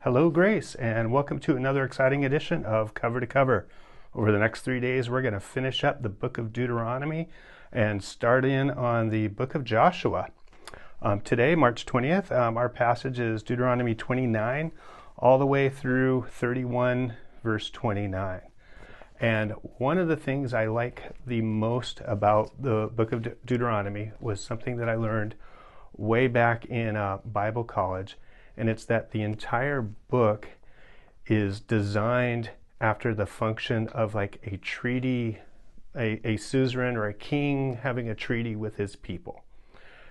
Hello, Grace, and welcome to another exciting edition of Cover to Cover. Over the next 3 days, we're going to finish up the book of Deuteronomy and start in on the book of Joshua. Today, March 20th, our passage is Deuteronomy 29 all the way through 31, verse 29. And one of the things I like the most about the book of Deuteronomy was something that I learned way back in Bible college, and it's that the entire book is designed after the function of like a treaty, a suzerain or a king having a treaty with his people.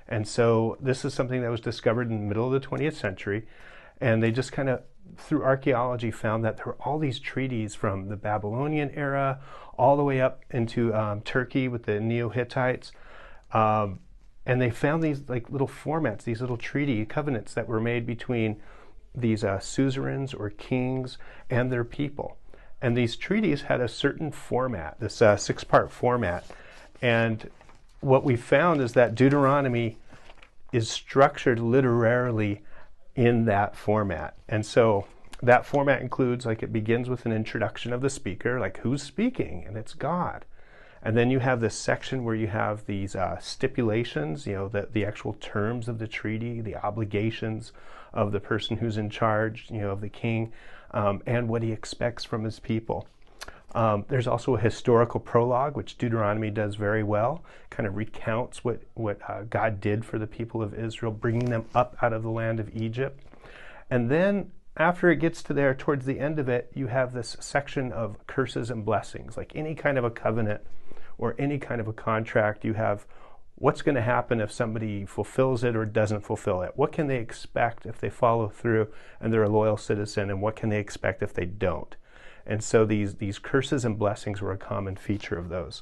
And so this is something that was discovered in the middle of the 20th century, and they just kind of, through archaeology, found that there were all these treaties from the Babylonian era all the way up into Turkey with the Neo-Hittites. And they found these like little formats, these little treaty covenants that were made between these suzerains or kings and their people. And these treaties had a certain format, this six-part format. And what we found is that Deuteronomy is structured literarily in that format. And so that format includes, like, it begins with an introduction of the speaker, like who's speaking, and it's God. And then you have this section where you have these stipulations, the actual terms of the treaty, the obligations of the person who's in charge, of the king, and what he expects from his people. There's also a historical prologue, which Deuteronomy does very well, kind of recounts what God did for the people of Israel, bringing them up out of the land of Egypt. And then after it gets to there, towards the end of it, you have this section of curses and blessings, like any kind of a covenant or any kind of a contract. You have what's going to happen if somebody fulfills it or doesn't fulfill it. What can they expect if they follow through and they're a loyal citizen, and what can they expect if they don't? And so these curses and blessings were a common feature of those.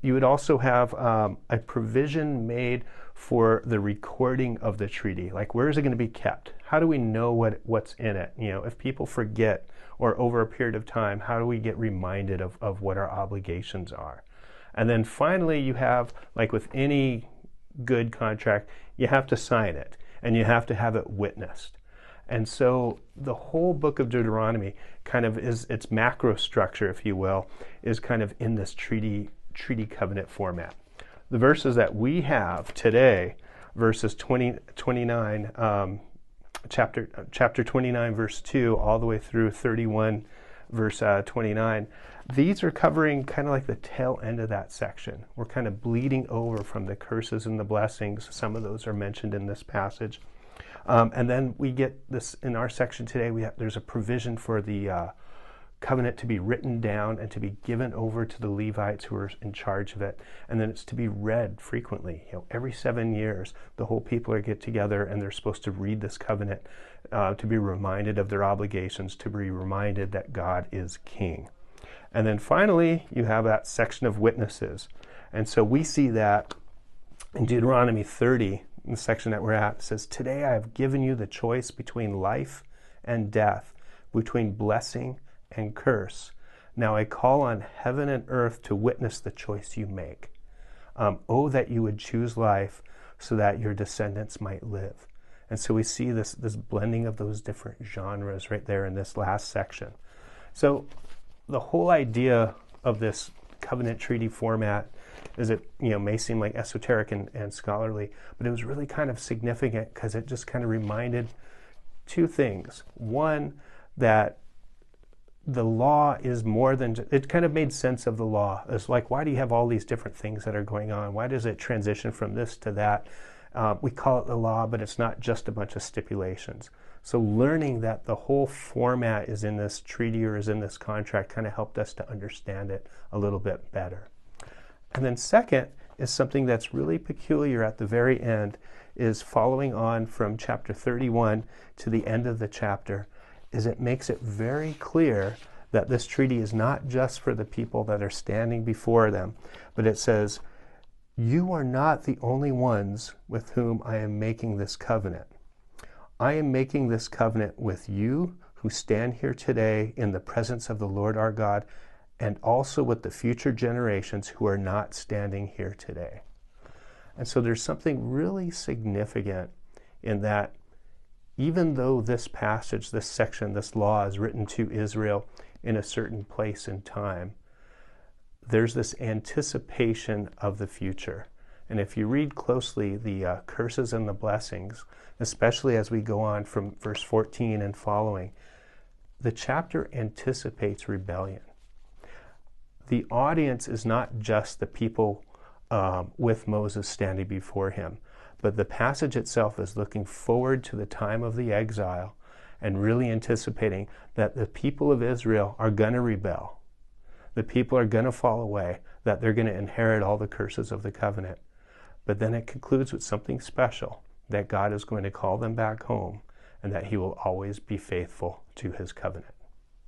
You would also have a provision made for the recording of the treaty. Like, where is it going to be kept? How do we know what's in it? If people forget, or over a period of time, how do we get reminded of what our obligations are? And then finally, you have, like with any good contract, you have to sign it, and you have to have it witnessed. And so the whole book of Deuteronomy kind of is, its macro structure, if you will, is kind of in this treaty covenant format. The verses that we have today, verses 29, chapter 29, verse 2, all the way through 31, verse 29, these are covering kind of like the tail end of that section. We're kind of bleeding over from the curses and the blessings. Some of those are mentioned in this passage. And then we get this in our section today. There's a provision for the covenant to be written down and to be given over to the Levites who are in charge of it. And then it's to be read frequently. Every 7 years, the whole people are get together and they're supposed to read this covenant to be reminded of their obligations, to be reminded that God is king. And then finally, you have that section of witnesses. And so we see that in Deuteronomy 30, in the section that we're at, it says, "Today I have given you the choice between life and death, between blessing and curse. Now I call on heaven and earth to witness the choice you make. Oh, that you would choose life so that your descendants might live." And so we see this blending of those different genres right there in this last section. So the whole idea of this covenant treaty format is, it may seem like esoteric and scholarly, but it was really kind of significant because it just kind of reminded two things. One, that the law is more than, it kind of made sense of the law. It's like, why do you have all these different things that are going on? Why does it transition from this to that? We call it the law, but it's not just a bunch of stipulations. So learning that the whole format is in this treaty or is in this contract kind of helped us to understand it a little bit better. And then second is something that's really peculiar at the very end, is following on from chapter 31 to the end of the chapter, is it makes it very clear that this treaty is not just for the people that are standing before them, but it says, "You are not the only ones with whom I am making this covenant. I am making this covenant with you who stand here today in the presence of the Lord our God, and also with the future generations who are not standing here today." And so there's something really significant in that even though this passage, this section, this law is written to Israel in a certain place and time, there's this anticipation of the future. And if you read closely the curses and the blessings, especially as we go on from verse 14 and following, the chapter anticipates rebellion. The audience is not just the people with Moses standing before him, but the passage itself is looking forward to the time of the exile and really anticipating that the people of Israel are going to rebel. The people are going to fall away, that they're going to inherit all the curses of the covenant. But then it concludes with something special, that God is going to call them back home and that he will always be faithful to his covenant.